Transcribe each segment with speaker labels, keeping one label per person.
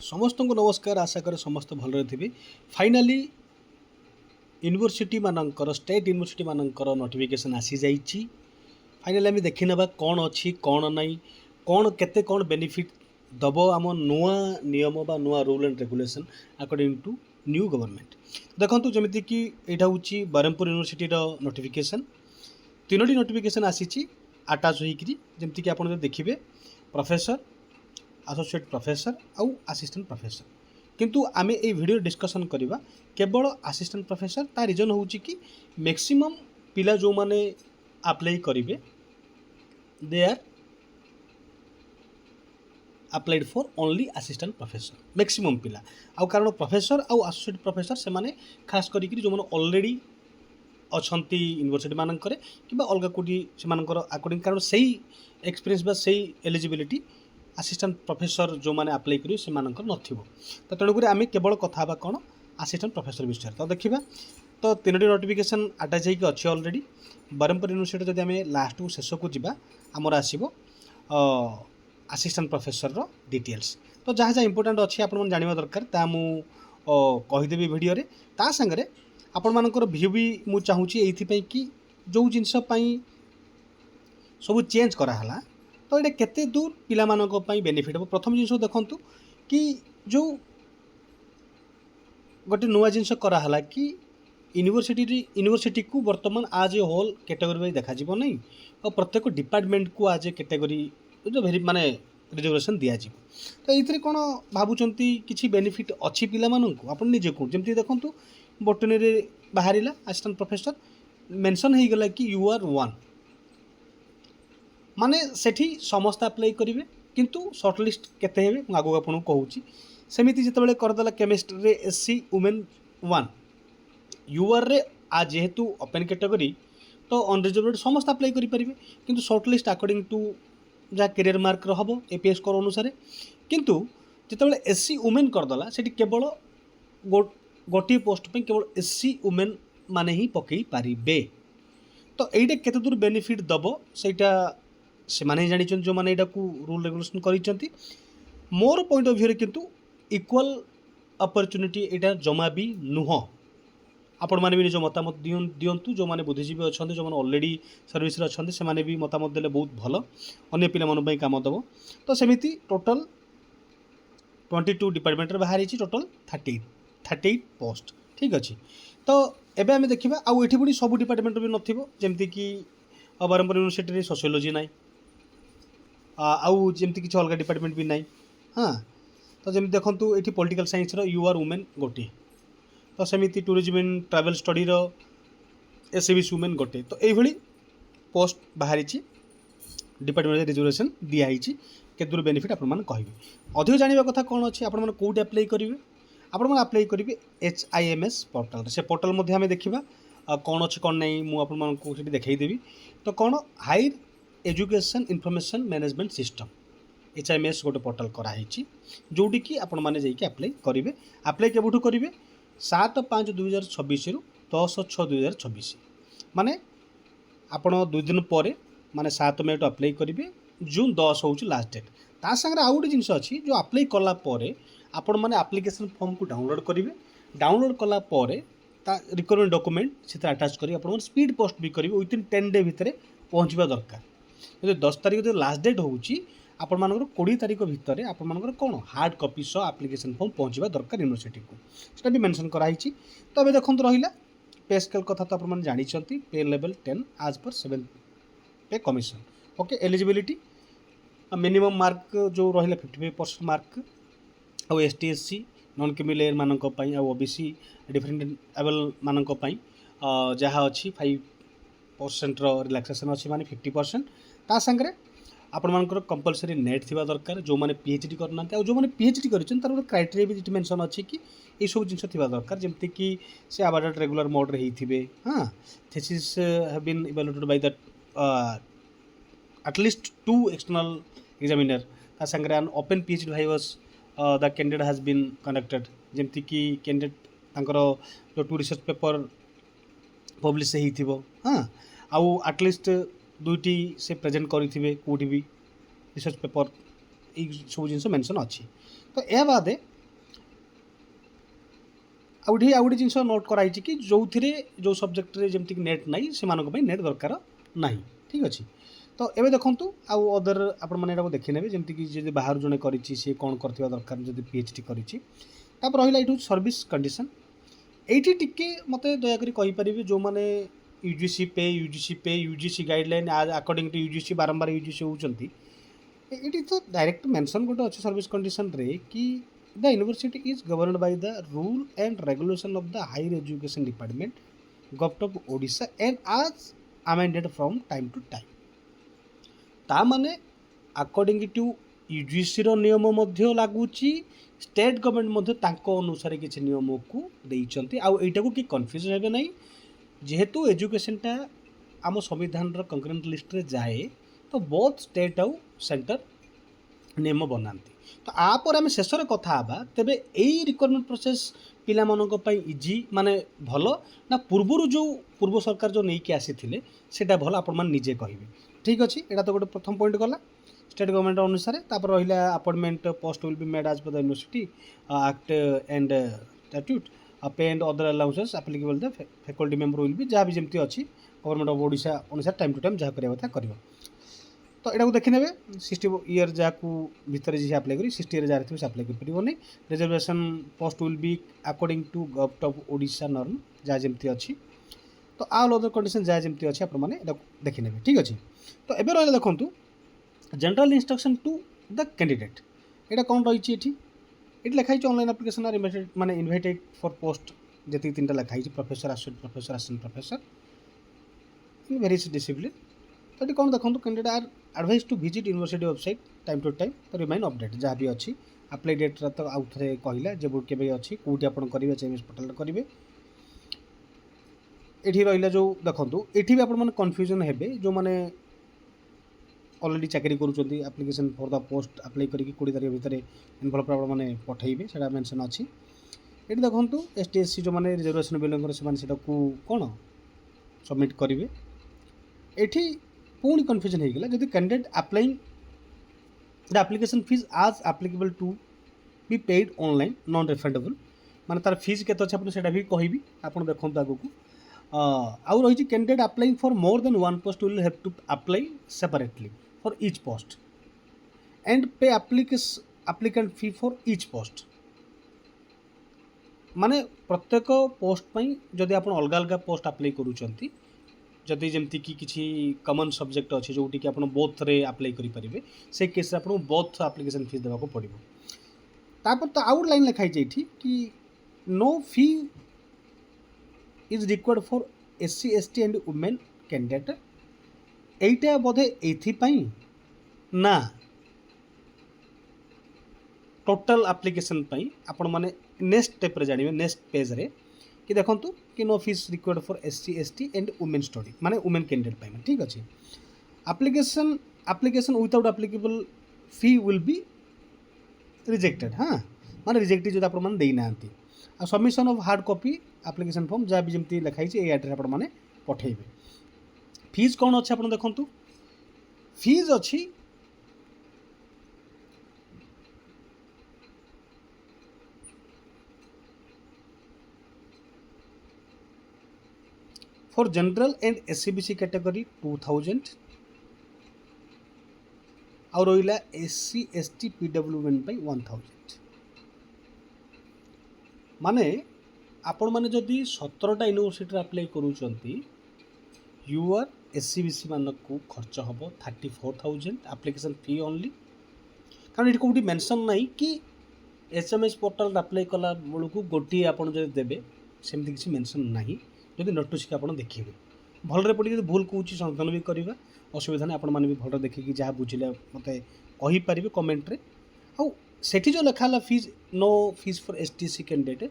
Speaker 1: समस्त को नमस्कार। आशा करे समस्त भल थे। फाइनाली यूनिवर्सिटी मानकर स्टेट यूनिवर्सिटी मानकर नोटिफिकेशन आसी जाइए। फाइनाली आम देखी ना कौन अच्छी कौन ना कौन केते कौन बेनिफिट दब आम नुआ नियम बा नुआ rule and regulation according to new government. देखो जमीक कि यहाँ हूँ ब्रह्मपुर यूनिवर्सिटी नोटिफिकेशन। तीनोटी नोटिफिकेशन आसी आटाच होमती कि आप देखिए प्रोफेसर, एसोसिएट प्रोफेसर आउ असिस्टेंट प्रोफेसर। किंतु आमे ए वीडियो डिस्कशन करवा केवल असिस्टेंट प्रोफेसर। ता रीजन हूँ कि मैक्सिमम पिला जो माने अप्लाई करेंगे they are applied for only assistant professor maximum पिला। आउ कारण प्रोफेसर आउ एसोसिएट प्रोफेसर से माने खास करी जो माने ऑलरेडी अच्छी यूनिवर्सिटी मानकर कि अलग कौटी से अकॉर्डिंग कारण से एक्सपीरियंस बा से एलिजिबिलिटी असिस्टेंट प्रोफेसर जो मैंने अप्लाई करेंगे से नथिबो। तो तेणुक आम केवल कथा कौन असिस्टेंट प्रोफेसर विषय तो देखा। तो तीनोटी नोटिफिकेशन अटैच होगी अच्छे अलरेडी। ब्रह्मपुर यूनिवर्सिटी जब आम लास्ट को शेष को जा आमर आसो असिस्टेंट प्रोफेसर डिटेल्स। तो जहाँ जहाँ इंपोर्टेंट अच्छी आप जानवा दरकार ता मुदेवी वीडियो रे। ता संगे आपण मानकर व्यू भी मुझे चाहूँगी ये कि जो जिनसपाई सब चेंज कराला तो ये केते दूर पिला मानक पई बेनिफिट हो। प्रथम जिनस देखंतु कि जो गोटे नुआ जिनस कराला कि यूनिवर्सिटी को वर्तमान आज ए होल कैटेगरी वाइज देखा जीव नहीं और प्रत्येक डिपार्टमेंट को आज ए कैटेगरी जो भेरी माने रिजर्वेशन दिया जीव। तो ये कौन भावुंट कि बेनिफिट अच्छी पिला मानक आप निजे को जमी देखूँ बोटनी रे बाहरिला असिस्टेंट प्रोफेसर मेंशन हो गला कि यू आर वन माने सेठी समस्त अप्लाई करेंगे किंतु सर्टलिस्ट केते हेबे मु आगो आपन कहूँ। सेमिति जितेबाला करदेला केमिस्ट्री रे एससी वुमेन वन यूआर रे आज जेहेतु ओपन कैटेगरी तो अनरिजर्वेड समस्त अप्लाई करेंगे किंतु सर्टलिस्ट अकॉर्डिंग टू जहाँ कैरियर मार्क हम एपीएस स्कोर अनुसार। किंतु जितेबाला एससी वुमेन करदेला सेठी केवल गोटे पोस्ट पे केवल एससी वुमेन माने ही पकई पारिबे। तो এইটা केते दूर बेनिफिट दब सेटा से माने जानी जो माने एटा को रूल रेगुलेशन करिसेंती। मोर पॉइंट ऑफ व्यू रे किंतु इक्वल अपॉर्चुनिटी एटा जमा भी नुह। आपण माने भी निज मतामत दियंतु जो माने बुद्धिजीवी अछंती जो माने ऑलरेडी सर्विस रे अछंती से माने भी मतामत देले बहुत भलो अन्य पिला मन पई काम दबो। तो सेमिति टोटल 22 डिपार्टमेंट रे बाहर हिची टोटल 38 पोस्ट ठीक अच्छे। तो एबे आमे देखिबा आउ एठी पुनी सब डिपार्टमेंट भी नथिबो जेमति कि ब्रह्मपुर यूनिवर्सिटी रे सोशियोलॉजी नाई आउ जेमति किछ अलग डिपार्टमेंट भी नाई। हाँ तो जमी देखंतु एठी पॉलिटिकल साइंस रो यू आर वुमेन गोटे। तो सेमिति टूरिज्म एंड ट्रैवल स्टडी रो एससीबीसी वुमेन गोटे। तो एई भली पोस्ट बाहरी डिपार्टमेंट रिजर्वेशन दिया के दूर बेनिफिट आप कहिबे। अधिक जानिबा कथा कौन अच्छी आप कोटे अप्लाई करेंगे आपण अप्लाई करेंगे HIMS पोर्टाल से पोर्टाल मध्य आम देखा कौन अच्छे कौन नहीं मुझे देखईदेवी। तो कौन higher education information management system HIMS गोटे पोर्टाल कराई जोटी कि आपण मैंने जाइए अप्लाई करेंगे। अप्लाई केबठू करेंगे 7/5/2026 रु 10/6/2026 माने आपण 2 दिन पर माने 7 मई टू अप्लाई करेंगे। जून 10 हूँ लास्ट डेट। ता संगे आउ गोटे जिनस अच्छी जो अप्लाई कला आपण मैंने एप्लिकेशन फॉर्म को डाउनलोड करेंगे। डाउनलोड कला रिक्वायरमेंट डॉक्यूमेंट से अटैच कर स्पीड पोस्ट भी करेंगे विथिन 10 डे भितर पहुँचवा दरकार। जो 10 तारीख जो लास्ट डेट होची आपण मानकर 20 तारीख भितर आपण मानकर कौन हार्ड कॉपी सह एप्लिकेशन फॉर्म पहुँचवा दरकार यूनिवर्सिटी को सेटा भी मेंशन कराई। तो अबे देखंतु रहिला पे स्केल कथा तो आपण जानिछंती पे लेवल 10 आज पर 7 पे commission okay. Eligibility minimum mark जो रहिला 55% मार्क आउ ST SC non creamy layer मानक पई आउ OBC डिफरेंट एबल मानक पई जहाँ अच्छी 5% रिलैक्सेशन अच्छी माने 50%। ता संगे आपण मानकर कंपलसरी नेट थिबा दरकार जो माने PhD करना आउ जो माने PhD करिछन तार क्राइटेरिया भी मेंशन अच्छी कि ये सब जिनस थिबा दरकार जेमति कि से अवार्डेड रेगुलर मोड रे हिथिबे। हां thesis have been evaluated by the at least 2 external examiner. ता संगे an open PhD viva the candidate has been conducted जेमति कि कैंडिडेट तांकर जो 2 रिसर्च पेपर पब्लिश ही थी। हाँ आउ एटलिस्ट 2टी से प्रेजेंट करेंगे कौटी भी रिसर्च पेपर ये सब जिन मेंशन अच्छी। तो यह बादे आउ गोटे जिन नोट कराई कि जो थे जो सब्जेक्ट जमीक नेट ना से नेट दरकार ना ठीक अच्छे। तो ये देखूँ आउ अदर आपण देखने जमीक जी बाहर जड़े सी कौन कर दरकार जब पीएचडी कर रहा सर्विस कंडीशन ये टी मत दयाकोरी कहींपारे जो मैंने UGC guideline according to UGC बारंबार यूजीसी होती ये तो डायरेक्ट मेंशन गोटे अच्छे सर्विस कंडीशन रे कि the university is governed by the rule and regulation of the higher education department government of Odisha and as amended from time to time ता माने अकॉर्डिंग टू यूजीसी रो नियम मध्य लागुची स्टेट गवर्नमेंट अनुसार किसी नियम को देइचंती आ एटा को कि कंफ्यूज हेबे नहीं जेहेतु एजुकेशनटा आम संविधान कंकरेंट लिस्ट रे जाए तो बोथ स्टेट आउ सेंटर नियम बनाती। तो आपर आम शेष कथा तेरे यही रिक्वायरमेंट प्रोसेस पिला इजी माने भल ना पूर्वर जो पूर्व सरकार जो नहीं आसी सेटा भल आपण मैंने निजे कहे ठीक अच्छे। यहाँ तो गोटे प्रथम पॉइंट गला स्टेट गवर्नमेंट अनुसार तापर रहा appointment post will be made as per the university act and statute pay and other allowances applicable the faculty member will be जहाँ भी जमी अच्छी गवर्नमेंट ऑफ ओडिशा अनुसार टाइम टू टाइम जहाँ करा कथा कर। तो यहाँ देखने 60 ईयर जहाँ भितर जी अप्लाई कर 60 ईयर जहाँ से अप्लाई कर reservation post will be according to government of Odisha norm जहाँ जमी अच्छी। तो आल अदर कंडीशन जहाँ जमी अच्छी आपने देखने ठीक अच्छे। तो ये रहा देखूँ general instruction to the candidate यहाँ कौन रही ये लिखाई ऑनलाइन एप्लिकेशन आर इनवाइटेड माने इनवाइटेड फॉर पोस्ट जी 3टा लिखाई professor assistant professor in various discipline. तो ये कौन देखो candidate are advise to visit university website time to time तो रिमाइन अपडेट जहाँ भी अच्छी अप्लाई डेट तो आउ थे कहला जब के अच्छी कौटी आप करेंगे चेंज पोर्टाल करेंगे ये रहा जो देखो ये भी आप कन्फ्यूजन हे जो मैंने ऑलरेडी चाकरी करुँच application for the post apply करके 20 तारीख भितर इनवल्व मैंने पठेबे से मेंशन अच्छी। ये देखो एसटी जो मैंने रिजर्वेशन बिलोंग से कौन सबमिट करेंगे ये पुणी कन्फ्यूजन होगा जब candidate applying the application fees as applicable to be paid online non refundable माने तार फीस के अच्छे भी कहबी आप देखो आगू आउ रही candidate applying for more than one post will have to apply separately for each post and pay applicant fee for each post माने प्रत्येक पोस्ट पई जदि आप अलग अलग पोस्ट अप्लाई करूचंती जदि जमती कि किसी कॉमन सब्जेक्ट अच्छे जोटी कि आप बोथ रे अप्लाई करेंगे से केस आपको बोथ एप्लिकेशन फीस देवाक पड़ो। तापर तो आउट लाइन लिखाई जाइए कि no fee is required for SC ST and women candidate एटा बोधे एथिपाई ना टोटल एप्लिकेशन पाई आपण माने नेक्स्ट स्टेप रे जानिबे नेक्स्ट पेज रे कि देखो कि no fees required for SC ST and women study माने वुमेन कैंडिडेट पाई ठीक अच्छे। Application without applicable fee will be rejected हाँ माने रिजेक्टेड जो आपण माने देई नांती आ submission of hard copy application form जहाँ भी जमी लिखाई ये एड्रेस आप पठेबे। फीस कौन अच्छे आप देखु फीस अच्छी for general and SCBC category 2000 और रहा एससी एसटी पीडब्ल्यूएन 1000 माने आपण माने जदि 17टा यूनिवर्सिटी अप्लाई करूचंती यूआर एससीबीसी मान को खर्च हम 34,000 एप्लिकेशन फी ओनली कारण ये कौटी मेंशन नहीं कि एसएमएस पोर्टाल अप्लाई कला बेलू गोटे आपड़ जब देवे सेमती किसी मेंशन नहीं जदि नोटिस आप देखिए भलरे पड़ी जो भूल कौच संशोधन भी करवा असुविधा नहीं आपण भी भल देखिए जहाँ बुझे मत कहींपारे कमेंट्रे आउ सेठी जो लिखा fees no fees for ST SC candidate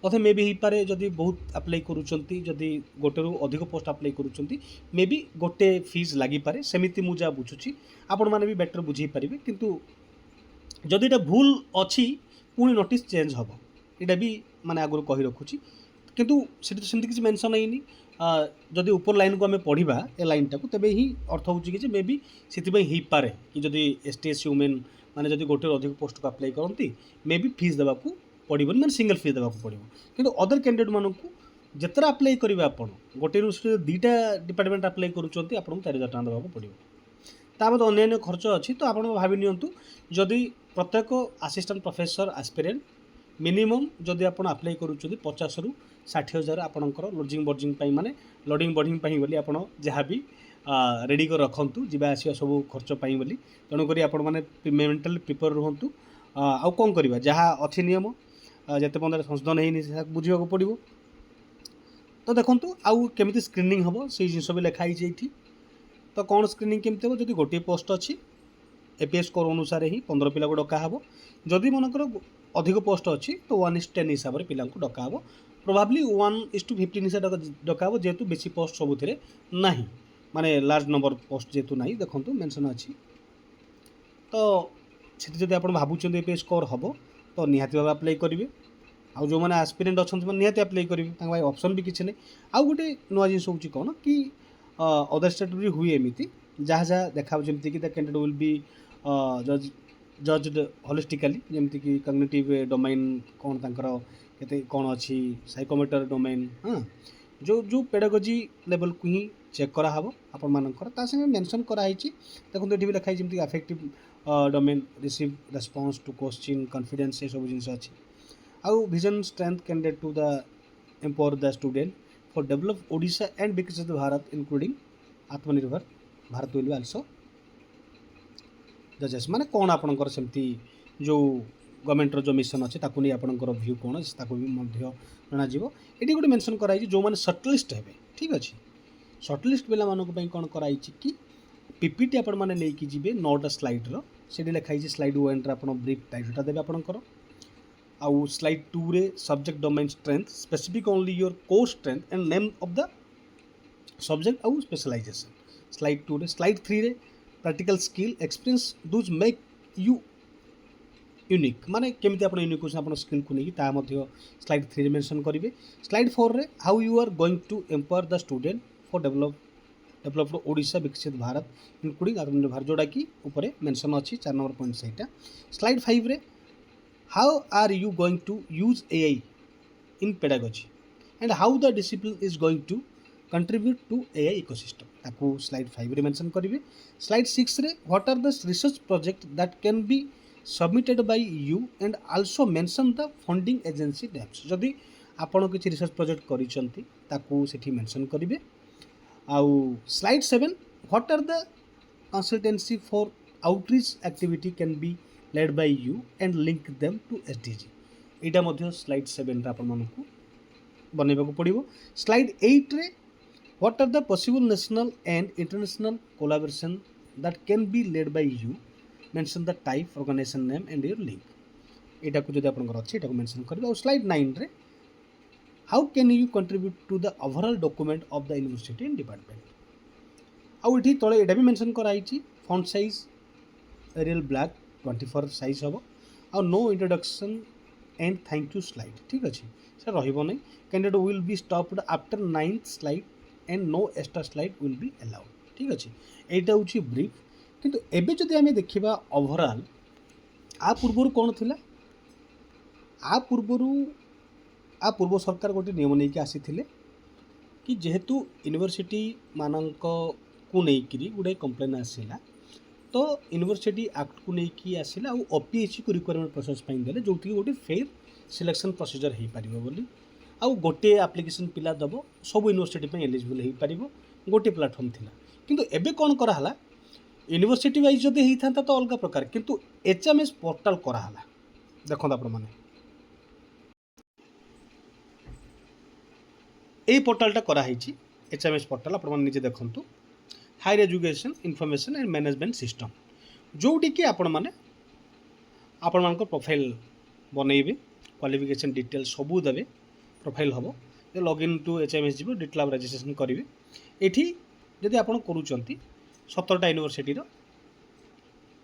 Speaker 1: अथे मे भी पारे जदि बहुत अप्लाई करूचंती जदि गोटे रु अधिक पोस्ट अप्लाई करूचंती मे भी गोटे फीस लगी पारे सेमिति मु जा बुझुची आपण माने भी बेटर बुझी पारिबे किंतु जदि एटा भूल अछि पुणी नोटिस चेंज हबो एटा भी माने आगु कहि रखुची किंतु सेमती किसी मेंशन नहीं जदि ऊपर लाइन को आम पढ़ा ए लाइन टाक तेबे ही अर्थ हो मे भी से पारे कि जदि एसटी एससी वुमेन माने जदि गोटे अधिक पोस्ट को अप्लाई करती मे भी फीस देवाक पड़ोनी मैंने सिंगल फी देवाक पड़ो कि अदर कैंडिडेट मानक जितना आप्लाय करेंगे आप गोटे यूनिवर्सिटी दुईटा डिपार्टमेंट आप्लाय करुँच आपको 4,000 टका देवाक पड़ो ताबद अन्य खर्च अच्छी तो आप भावी नियंतु जदि प्रत्येक असिस्टेंट प्रोफेसर एस्पिरेंट मिनिमम जदि आप आप्लाय करुँच 50 ରୁ 60,000 आपणकर लोजिंग बर्जिंग माने लोडिंग बोर्डिंग बोली आप जहाँ भी रेडी कर रखु जा आसा सब खर्च बोली तेणुक आपने मेंटाली प्रिपेयर रुहतु आउ कौन करवा जहाँ अच्छी नियम जिते बंद संशोधन होनी बुझा पड़ो तो देखूँ आउ केमी स्क्रीनिंग हम से जिन भी लिखाई तो कौन स्क्रीनिंग केमती हम जब गोटे पोस्ट अच्छी एपीएस स्कोर अनुसार ही 15 पिला को डका हे जदि मनकर अधिक पोस्ट अच्छी तो 1:10 हिसाब से पिला डका हे प्रोबाब्ली 1:15 हिसाब डका हे जेहेतु बेसी पोस्ट सबुथ ना माने लार्ज नंबर पोस्ट जेहेतु ना देखो मेंशन अच्छी तो जब आप भावुं एपीएस स्कोर हम तो निहाती भाव अप्लाई करेंगे आउ जो मैंने एस्पिरेंट अच्छा निहाती अप्लाई करेंगे भाई ऑप्शन भी किसी नहीं आउ गोटे नुआ जिन हूँ कौन कि अदर स्टेट भी हुए एमती जहाँ जहाँ देखा जमीक the candidate will be judged holistically जमीक कि कग्निटिव डोमेन कौन तांकर केते कौन अच्छी साइकोमेटर डोमेन हाँ जो जो पेडागोजी लेवल को ही चेक करा हबो आपण मानकर ता संगे मेंशन कराई देखो ये भी लिखाई जमीक affective domain receive response to question confidence ये सब जिन अच्छी आउ vision strength candidate to the empower the student for develop Odisha and विकसित भारत इंक्लूडिंग आत्मनिर्भर भारत विल बी आल्सो जजेस माने कौन आपणकर सेमती जो गवर्नमेंटर जो मिशन अच्छे ताकू नहीं आपणकर व्यू कौन ताकू भी मध्य जना जीव ये गोटे मेंशन कराई जो मैंने सर्टलिस्ट हे ठीक अच्छे सर्टलिस्ट पिला मानक कौन कराई कि पीपीटी आपण मैंने लेकिन जी 9टा स्लाइड्र से लिखाई स्लाइड 1 आप ब्रीफ टाइटलटा देवे आपणकर आउ स्लाइड 2 रे subject domain strength specific only your core strength and name of the subject आउ स्पेशलाइजेशन स्लाइड 2 रे स्लाइड 3 रे practical skill experience Dooj make you unique माने केमिति आपण यूनिक होछ आपण स्किल को नहीं स्लाइड 3 रे मेंशन करेंगे स्लाइड 4 रे how you are going to empower the student for developed Odisha Viksit Bharat including आत्मनिर्भर जोड़ा कि ऊपर मेंशन अच्छी 4 नंबर पॉइंट सहीटा स्लाइड 5 रे how are you going to use AI in pedagogy and how the discipline is going to contribute to AI ecosystem ताकू slide 5 रे mention करेंगे slide 6 रे what are the research project that can be submitted by you and also mention the funding agency names जदि आपण किसी research project करिसंती ताकू सेठी mention करेंगे आउ slide 7 what are the consultancy for outreach activity can be led by you and link them to SDG एटा मध्य slide 7 रे आपण मानकू बनेबा को पड़िबो स्लाइड 8 रे what are the possible national and international collaboration that can be led by you mention the type organization name and your link एटा को जदि आपनकर अछि एटा को मेंशन करबे और स्लाइड 9 रे how can you contribute to the overall document of the university and department आउ इठी तळे एटा भी मेंशन कराई font size Arial black 24 size हम आ no introduction and thank you slide ठीक अच्छे से रही candidate will be stopped after 9th slide and no extra slide will be allowed ठीक अच्छे यहाँ हूँ ब्रीफ किंतु एबे जदि आमे देखिबा ओवरऑल आ पूर्व कौन थिला आ पूर्व सरकार गोटे नियम नहीं आसी कि जेहेतु यूनिवर्सिटी मानक को लेकिन गोटे कंप्लेन आसला तो यूनिवर्सिटी एक्ट को लेकिन आसला और ओपीएससी को रिक्वायरमेंट प्रोसेस देले जो गोटे फेयर सिलेक्शन प्रोसीजर हो पार बोली आउ गोटे एप्लिकेशन पिला दब सब यूनिवर्सिटी एलिजिबल हो पार गोटे प्लाटफर्म थिला किंतु एबे कौन कराला यूनिवर्सिटी वाइज जदि होता तो अलग प्रकार किंतु एचएमएस पोर्टाल कराला देखो आप यही पोर्टालटा कराई एचएमएस पोर्टाल आप निजे देखूँ higher education information and management system जोटी कि आपण माने प्रोफाइल बनइबे क्वालिफिकेशन डिटेल सबू देवे प्रोफाइल हम लॉगिन टू एचएमएस जी डिटेल रजिस्ट्रेशन करेंगे ये जदि आप करुँच 17टा यूनिवर्सिटी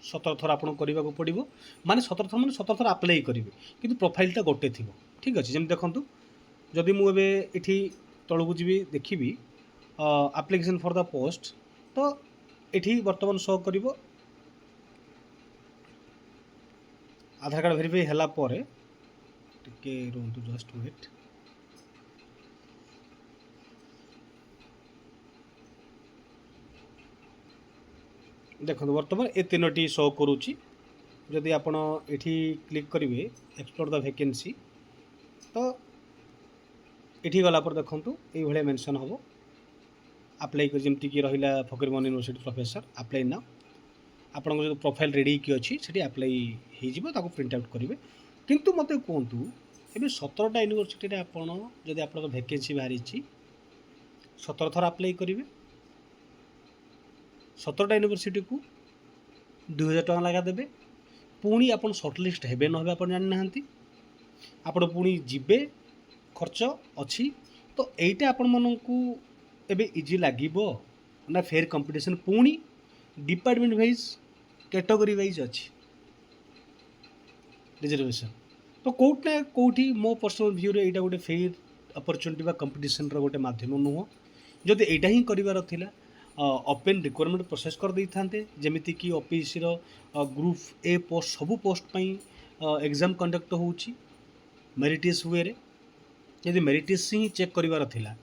Speaker 1: 17 थर आपको करने को पड़ो माने 17 थर मैंने 17 थर आप्लाई करेंगे कि प्रोफाइलटा गोटे थी ठीक अच्छे जमी देखूँ जदि मुझे ये तौक जी देखी एप्लिकेशन फॉर द पोस्ट तो ये बर्तमान शो कर आधार कार्ड वेरीफाई है टिके रुहतु जस्ट वेट देखो बर्तमान ए तीनोटी शो करुच्ची जदि आपण एठी क्लिक करेंगे एक्सप्लोर द वैकेंसी तो एठी गला पर देखंतु ए भले मेंशन हबो अप्लाई कर जमती कि रहिला Fakir Mohan university professor apply now आपन जो प्रोफाइल रेडी की अछि सेठी अप्लाई हे जिवो ताको प्रिंट आउट करेंगे किंतु मते कोंतु एबे 17टा यूनिवर्सिटी रे आपण जदि आपन वैकेंसी बाहरी छि 17 थर अप्लाई करेंगे 17टा यूनिवर्सिटी को 2000 टका लगा देबे पुणी आपन शॉर्टलिस्ट हेबे न हेबे आपन जानि नाहंती आपन पुणी जिबे खर्च अछि तो एइटा आपन मनकू एबे इजी लागिबो ना फेयर कंपटीशन पुणी डिपार्टमेंट वाइज कैटेगरी वाइज अच्छी रिजर्वेशन तो कौटना कौटी मो पर्सनल व्यू रे एटा गोटे फेयर अपॉर्चुनिटी बा कंपटीशन रो गोटे माध्यम नुह जदि एटा ही करिवार थिला ओपन रिक्वायरमेंट प्रोसेस कर दै थांते जेमिति कि ऑफिस रो ग्रुप ए पोस्ट सबु पोस्ट पई एग्जाम कंडक्ट होउची मेरिटियस वे रे यदि मेरिटियस ही चेक करिवार थिला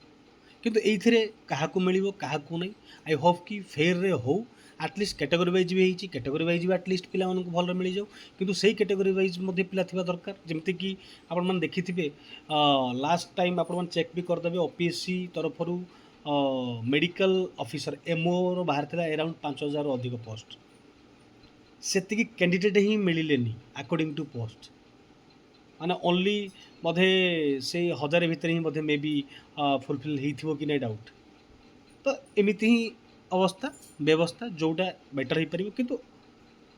Speaker 1: किंतु एइथिरे काहाकू मिलिबो काहाकू नै आई होप कि फेयर रे हो एटलिस्ट कैटेगरी वाइज भी होती कैटेगरी वाइज भी एटलिस्ट पिला मानक भल मिल जाऊ किंतु सही कैटेगरी वाइज मध्य पिला थिबा दरकार जेमति कि आपण मन देखिथिबे लास्ट टाइम आपण मन चेक भी करदेबे ओपीएससी तरफरु मेडिकल ऑफिसर एमओ रो बाहर थिला अराउंड 5000 अधिक पोस्ट सेतिकी कैंडिडेट ही मिलिलेनी अकॉर्डिंग टू पोस्ट माने ओनली मधे से 1000 भितर ही मधे मे बी फुलफिल हेइथिबो कि नै डाउट तो एमिति ही अवस्था व्यवस्था जोटा बेटर हो पार किंतु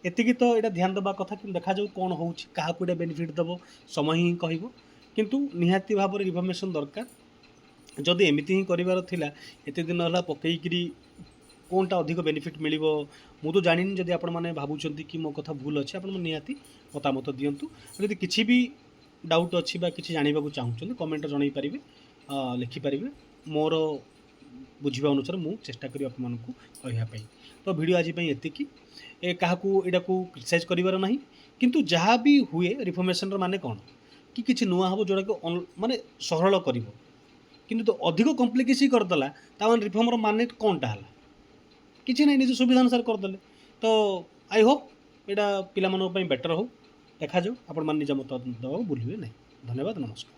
Speaker 1: एतिकी तो यहाँ ध्यान देवा कथा कि देखा जाऊ कौन हो क्या बेनिफिट दब समय ही कह किंतु निहाती भाव में इनफॉरमेशन दरकार जदि एमती ही करार थिला एते दिन है पकईकरी कौनटा अधिक बेनिफिट मिल मु तो जानी जदि आपण मैंने भावुं कि मो कथा भूल अच्छे आप निहाती मतामत दिंतु जदि किसी भी डाउट अच्छी कि जानवा चाहूँ कमेंट जन पारे लिखिपारे मोर बुझा अनुसार मु चेष्टा करी आपको कहवाई तो वीडियो आज एतिकी क्या यहाँ को क्रिटिसाइज करार ना किंतु जहाँ भी हुए रिफॉर्मेशन माने कौन कि किसी नुआ हम जोड़ा कि माने सरल कर किंतु तो अधिक कम्प्लिकेसी करदेला तामान रिफॉर्मर माने कौनटा है किसी ना निज सुविधा अनुसार करदे तो आई होप यहाँ पिला बेटर हो देखा जाऊ आपण निज मत दवा भूलिए ना धन्यवाद नमस्कार।